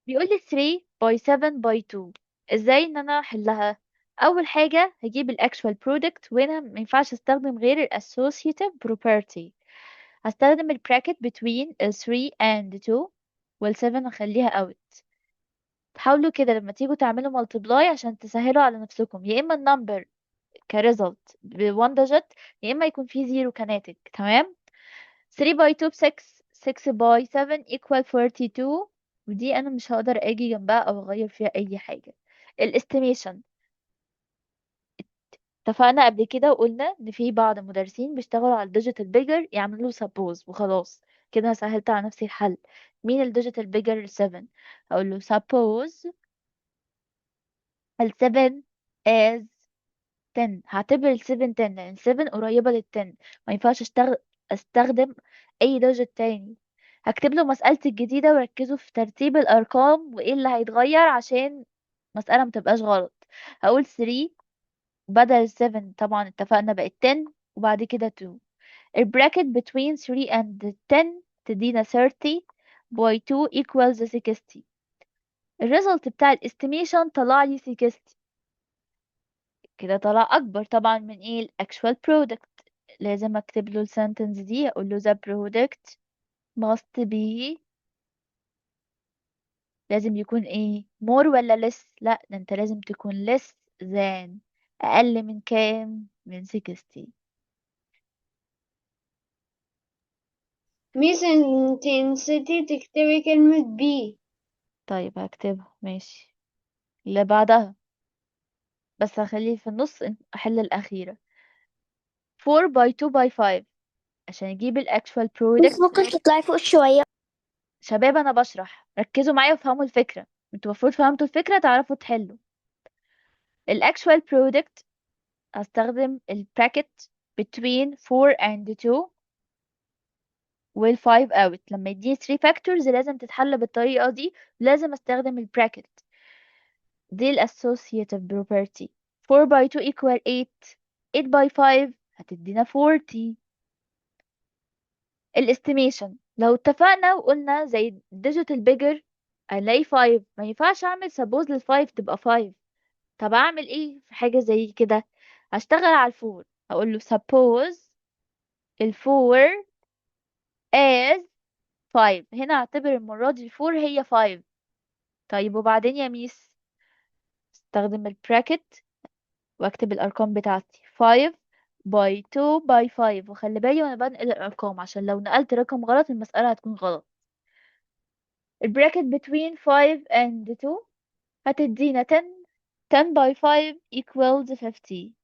بيقول لي 3 باي 7 باي 2. ازاي ان انا احلها؟ اول حاجه هجيب الاكشوال برودكت، وهنا ما ينفعش استخدم غير الاسوسيتيف بروبرتي. هستخدم البراكت between ال 3 and 2 وال 7 اخليها out. حاولوا كده لما تيجوا تعملوا multiply عشان تسهلوا على نفسكم، يا اما النمبر كريزلت ب 1 digit، يا اما يكون فيه زيرو كناتج. تمام. 3 باي 2 ب 6، 6 باي 7 equal 42. ودي انا مش هقدر اجي جنبها او اغير فيها اي حاجة. الاستيميشن، اتفقنا قبل كده وقلنا ان في بعض المدرسين بيشتغلوا على الديجيتال بيجر يعملوا suppose وخلاص. كده سهلت على نفسي الحل. مين الديجيتال بيجر؟ 7. اقول له suppose ال 7 as 10. هعتبر ال 7 10 لان 7 قريبة لل 10. ما ينفعش استخدم اي دوجت تاني. هكتب له مسألتي الجديدة وركزوا في ترتيب الارقام وايه اللي هيتغير عشان مسألة متبقاش غلط. هقول 3 بدل ال 7، طبعا اتفقنا بقت 10، وبعد كده 2. البراكت between 3 and 10 تدينا 30 باي 2 equals 60. الريزلت بتاع الاستيميشن طلع لي 60. كده طلع اكبر طبعا من ايه؟ الاكشوال برودكت. لازم اكتب له السنتنس دي، اقول له the product must be. لازم يكون ايه؟ more ولا less؟ لا، ده انت لازم تكون less than. اقل من كام؟ من 60. ميس انتي نسيتي تكتبي كلمة بي. طيب هكتبها ماشي. اللي بعدها بس هخليه في النص، احل الاخيرة. 4 by 2 by 5 عشان اجيب الاكشوال ميس برودكت. ممكن تطلعي فوق شوية؟ شباب انا بشرح، ركزوا معايا وفهموا الفكرة. انتوا المفروض فهمتوا الفكرة تعرفوا تحلوا. الاكشوال برودكت هستخدم البراكت between 4 and 2 وال 5 out. لما يديني 3 factors لازم تتحل بالطريقة دي. لازم استخدم البراكت. دي ال associative property. 4 by 2 equal 8. 8 by 5 هتدينا 40. الاستيميشن لو اتفقنا وقلنا زي digital bigger الاقي 5، ما ينفعش اعمل suppose لل 5 تبقى 5. طب اعمل ايه في حاجة زي كده؟ هشتغل على الفور. هقول له suppose الفور as 5. هنا اعتبر المرة دي الفور هي 5. طيب وبعدين يا ميس؟ استخدم البراكت واكتب الارقام بتاعتي 5 باي 2 باي 5. وخلي بالي وانا بنقل الارقام عشان لو نقلت رقم غلط المسألة هتكون غلط. البراكت between 5 and 2 هتدينا 10. 10 باي 5 equals 50.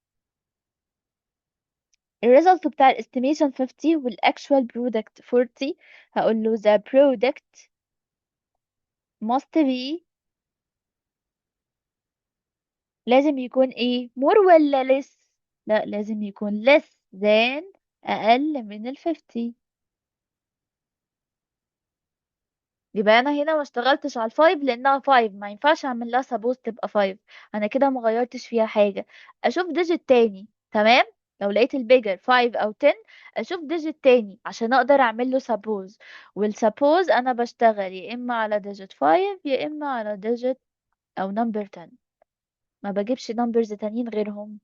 الريزلت بتاع الاستيميشن 50 والاكشوال برودكت 40. هقول له the product must be. لازم يكون ايه؟ more ولا less؟ لا، لازم يكون less than. اقل من ال 50. يبقى انا هنا ما اشتغلتش على الفايف لانها فايف، ما ينفعش اعمل لها سبوز تبقى فايف. انا كده ما غيرتش فيها حاجه. اشوف ديجيت تاني. تمام. لو لقيت البيجر 5 او 10 اشوف ديجيت تاني عشان اقدر اعمل له سبوز. والسبوز انا بشتغل يا اما على ديجيت 5 يا اما على ديجيت او نمبر 10. ما بجيبش نمبرز تانيين غيرهم.